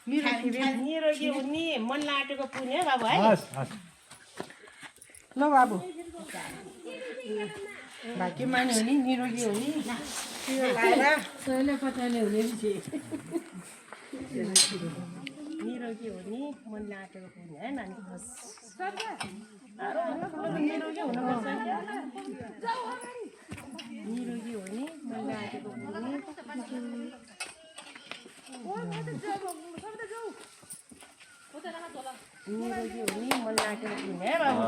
निरोगी हुने मन लागेको पुण्य बाबु है ल बाबु भाग्य मान्यो भने निरोगी हुने निरोगी हुने मन लागेको पुण्य है नानी निरोगी हुनुपर्छ निरोगी हुने मन लागेको पुण्य निरोगी हुने मन लागेको पुण्य है बाबु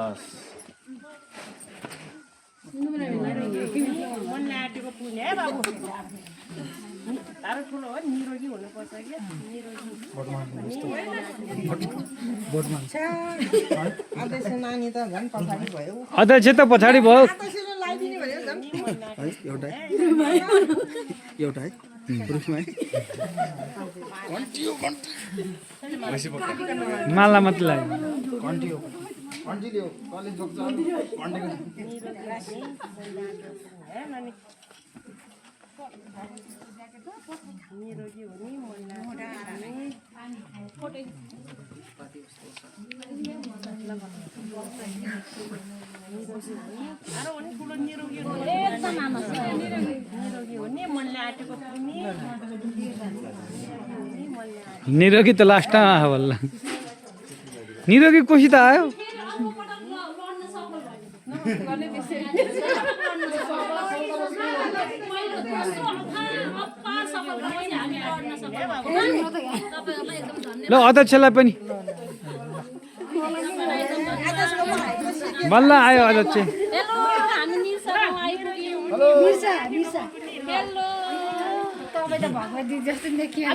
मन लागेको पुण्य है बाबु साह्रो ठुलो हो निरोगी हुनुपर्छ क्या अध्यक्ष नानी त झन् पछाडि भयो अध्यक्ष त पछाडि भयो त्यसैले लगाइदिने भने झन् एउटा है पुरुषमा माला मात्रै लाग्यो निरोगी हुने मन निरोगी हुने मनले आँटेको पुग्ने निरोगी त लास्टमा आयो बल्ल निरोगी कोसी त आयो ल अध्यक्षलाई पनि बल्ल आयो अध्यक्ष तपाईँ त भगवती जस्तो देखियो